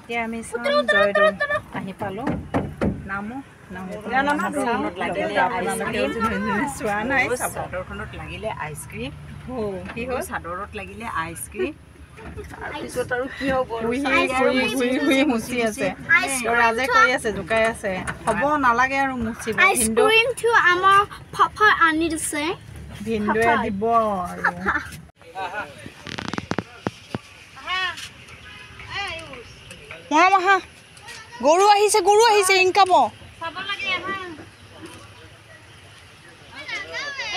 এতিয়া আমি চাম জয়দৌল আহি পালোঁ নামো চোৱা নাই চাদৰখনত লাগিলে আইচক্ৰীম কি হ'ল চাদৰত লাগিলে আইচক্ৰীম তাৰপিছত আৰু কি হ'ব ঘূৰি মুচি আছে ৰাজে কৈ আছে জোকাই আছে হ'ব নালাগে আৰু মুচিব আইচক্ৰীমটো আমাৰ পাপা আনি দিছে ভিনদেউৱে দিব আৰু আহা গৰু আহিছে ইনকাম চাব লাগে আহা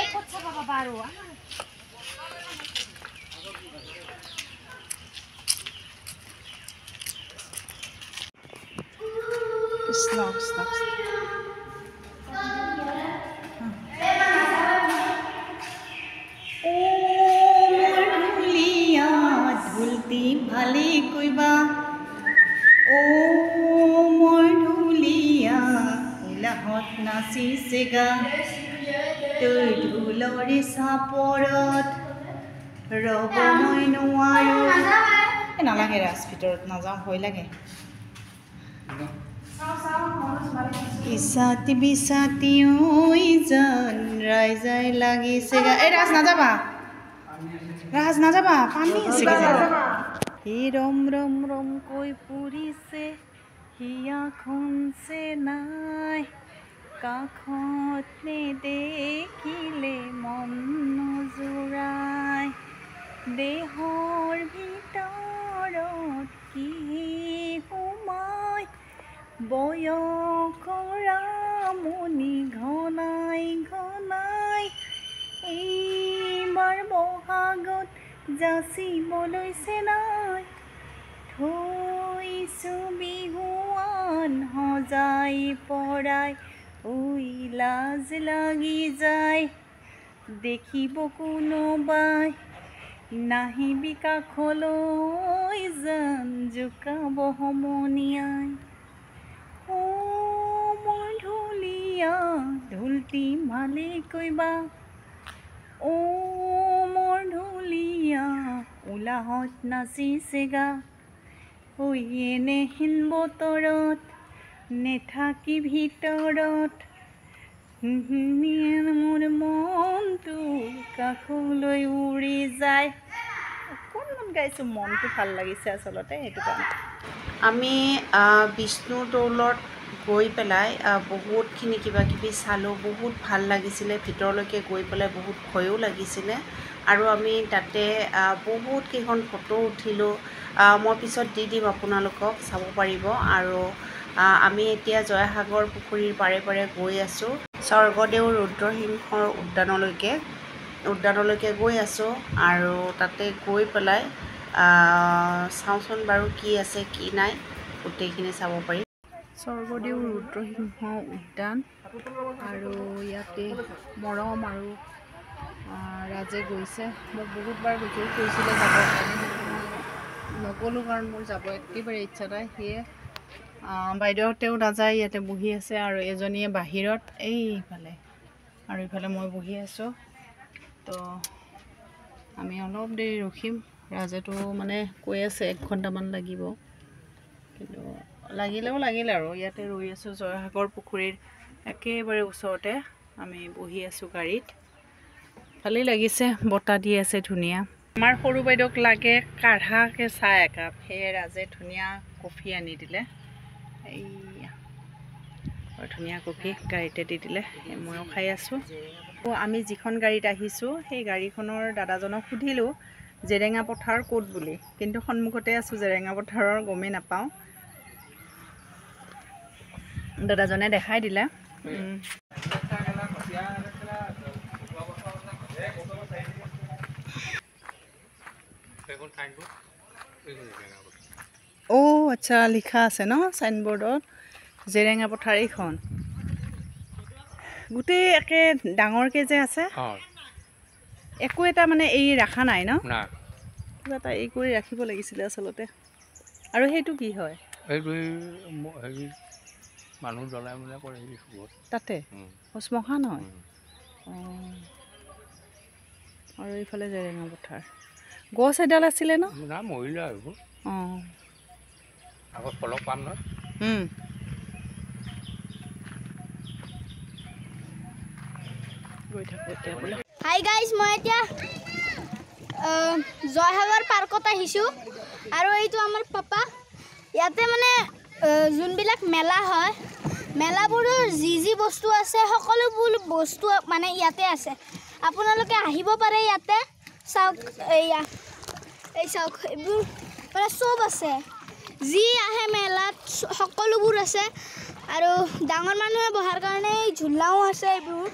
এই ক'ত চাব বাবা আৰু কৃষ্ণ কৃষ্ণ ঢুলতি ভালি কইবা ও মোৰ ঢুলিয়া উলাহত নাচিছেগা তোৰ ঢোলৰে চাপৰত ৰ'ব মই নোৱাৰো নালাগে ৰাজ ভিতৰত নাযাওঁ ভয় লাগে ইছাতি বিছাতি ঐ জান ৰাইজাই লাগিছেগা এই ৰাজ নাযাবা পানী আছেগে হি ৰম ৰম ৰম কৈ পুৰিছে হিয়াখনছে নাই কাষত নেদেখিলে মন নজোৰাই দেহৰ ভিতৰত কি সোমাই বয়সৰ আমনি ঘনাই ঘনাই এইবাৰ বহাগত যাচিবলৈছে নাই থৈছোঁ বিহুৱান সজাই পৰাই ঐ লাজ লাগি যায় দেখিব কোনোবাই নাহিবি কাষলৈ জান জোকাব সমনীয়াই ও মোৰ ঢুলীয়া ঢুলতি ভালে কইবা ও মোৰ ঢুলীয়া উলাহত নাচিছেগা ঐ এনেহেন বতৰত নেথাকি ভিতৰত মোৰ মনটো কাষলৈ উৰি যায় অকণমান গাইছোঁ মনটো ভাল লাগিছে আচলতে সেইটো কাৰণে আমি বিষ্ণু দৌলত গৈ পেলাই বহুতখিনি কিবা কিবি চালোঁ বহুত ভাল লাগিছিলে ভিতৰলৈকে গৈ পেলাই বহুত ভয়ো লাগিছিলে আৰু আমি তাতে বহুত কেইখন ফটো উঠিলোঁ মই পিছত দি দিম আপোনালোকক চাব পাৰিব আৰু আমি এতিয়া জয়সাগৰ পুখুৰীৰ পাৰে পাৰে গৈ আছোঁ স্বৰ্গদেউ ৰুদ্ৰসিংহৰ উদ্যানলৈকে গৈ আছোঁ আৰু তাতে গৈ পেলাই চাওঁচোন বাৰু কি আছে কি নাই গোটেইখিনি চাব পাৰি স্বৰ্গদেউ ৰুদ্ৰসিংহ উদ্যান আৰু ইয়াতে মৰম আৰু ৰাজে গৈছে মোক বহুতবাৰ জোৰ কৰিছিলে যাবৰ কাৰণে নগ'লোঁ কাৰণ মোৰ যাব একেবাৰে ইচ্ছা নাই সেয়ে বাইদেউহঁতেও নাযায় ইয়াতে বহি আছে আৰু এজনীয়ে বাহিৰত এইফালে আৰু ইফালে মই বহি আছোঁ তো আমি অলপ দেৰি ৰখিম ৰাজেতো মানে কৈ আছে 1 ঘণ্টামান লাগিব কিন্তু লাগিলে আৰু ইয়াতে ৰৈ আছোঁ জয়সাগৰ পুখুৰীৰ একেবাৰে ওচৰতে আমি বহি আছোঁ গাড়ীত ভালেই লাগিছে বতাহ দি আছে ধুনীয়া আমাৰ সৰু বাইদেউক লাগে কাঢ়াকৈ চাহ একাপ সেয়ে ৰাজে ধুনীয়া কফি আনি দিলে এইয়া ধুনীয়া কফি গাড়ীতে দি দিলে ময়ো খাই আছোঁ আমি যিখন গাড়ীত আহিছোঁ সেই গাড়ীখনৰ দাদাজনক সুধিলোঁ জেৰেঙা পথাৰ ক'ত বুলি কিন্তু সন্মুখতে আছোঁ জেৰেঙা পথাৰৰ গমেই নাপাওঁ দাদাজনে দেখাই দিলে অ' আচ্ছা লিখা আছে ন চাইনবোৰ্ডত জেৰেঙা পথাৰ এইখন গোটেই একে ডাঙৰকৈ যে আছে একো এটা মানে এই ৰখা নাই ন কিবা এটা এই কৰি ৰাখিব লাগিছিলে আচলতে আৰু সেইটো কি হয় মানুহ জ্বলাই মেলা কৰে তাতে শ্মশান হয় আৰু এইফালে জেৰেঙা পথাৰ গছ এডাল আছিলে ন মহিলা অঁ আগত পলক পাম নহয় গৈ থাকোঁ এতিয়া বোলে হাই গাইজ মই এতিয়া জয়সাগৰ পাৰ্কত আহিছোঁ আৰু এইটো আমাৰ পাপা ইয়াতে মানে যোনবিলাক মেলা হয় মেলাবোৰৰ যি বস্তু আছে সকলোবোৰ বস্তু মানে ইয়াতে আছে আপোনালোকে আহিব পাৰে ইয়াতে চাওক এয়া এই চাওক এইবোৰ মানে চব আছে যি আহে মেলাত সকলোবোৰ আছে আৰু ডাঙৰ মানুহে বহাৰ কাৰণে ঝুলাও আছে এইবোৰ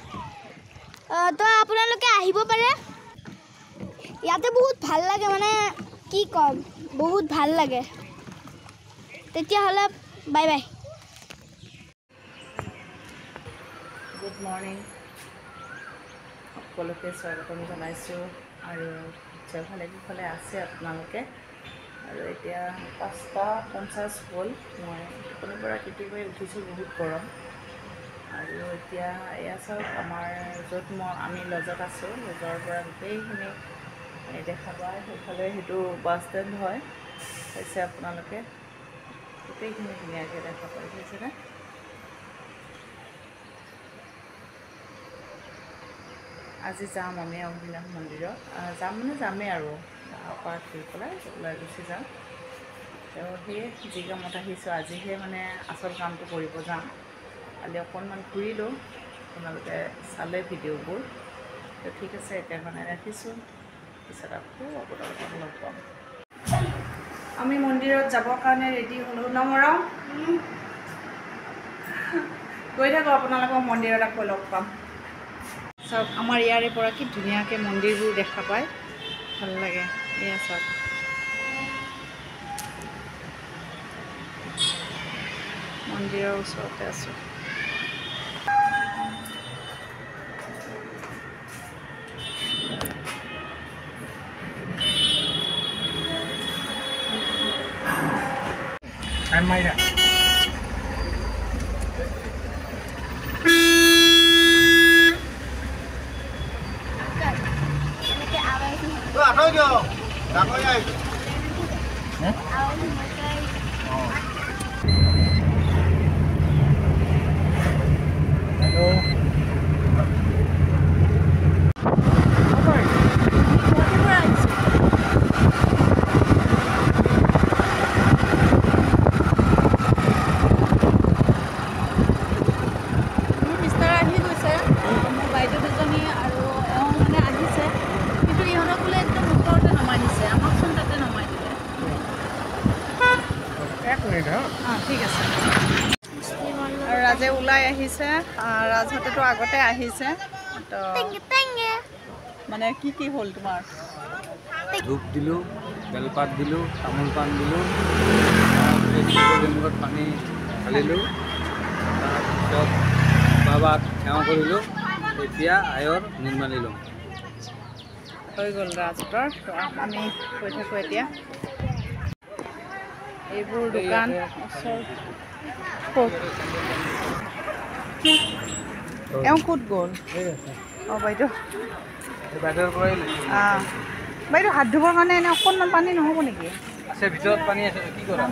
তো আপোনালোকে আহিব পাৰে ইয়াতে বহুত ভাল লাগে মানে কি কম বহুত ভাল লাগে তেতিয়াহ'লে বাই বাই গুড মৰ্ণিং সকলোকে স্বাগতম জনাইছোঁ আৰু ভালে কুশলে আছে আপোনালোকে আৰু এতিয়া 5:50 হ'ল মই টোপনিৰ পৰা কেতিয়াবাই উঠিছোঁ বহুত গৰম আৰু এতিয়া এয়া চাওক আমাৰ য'ত আমি লজত আছোঁ লজৰ পৰা গোটেইখিনি দেখা পায় সেইফালে সেইটো বাছ ষ্টেণ্ড হয় হৈছে আপোনালোকে গোটেইখিনি ধুনীয়াকৈ দেখা পাই হৈছেনে আজি যাম আমি অগ্নিনাভ মন্দিৰত যাম মানে যামেই আৰু পাৰ্ক কৰি পেলাই ওলাই গুচি যাম তেওঁ সেয়ে যি কামত আহিছোঁ আজিহে মানে আচল কামটো কৰিব যাম কালি অকণমান ঘূৰিলোঁ আপোনালোকে চালে ভিডিঅ'বোৰ তো ঠিক আছে এতিয়া মানে ৰাখিছোঁ পিছত আকৌ আপোনালোকক লগ পাম আমি মন্দিৰত যাবৰ কাৰণে ৰেডি হ'লোঁ নমৰাও গৈ থাকোঁ আপোনালোকক মন্দিৰত আকৌ লগ পাম চাওক আমাৰ ইয়াৰে পৰা কি ধুনীয়াকৈ মন্দিৰবোৰ দেখা পায় ভাল লাগে এয়া চাওক মন্দিৰৰ ওচৰতে আছোঁ ঠিক আছে আৰু ৰাজে ওলাই আহিছে ৰাজহঁতেতো আগতে আহিছে তো মানে কি হ'ল তোমাৰ ধূপ দিলোঁ বেলপাত দিলোঁ তামোল পাণ দিলোঁ পানী ঢালিলোঁ তাৰপিছত বাবাক সেৱা কৰিলোঁ এতিয়া আয়ৰ নিৰ্মালি লওঁ হৈ গ'ল ৰাজহঁতৰ তো আমি গৈ থাকোঁ এতিয়া এইবোৰ দোকান এওঁ ক'ত গ'ল অঁ বাইদেউ বাইদেউ হাত ধুবৰ কাৰণে এনে অকণমান পানী নহ'ব নেকি আছে ভিতৰত পানী আছে কি কৰা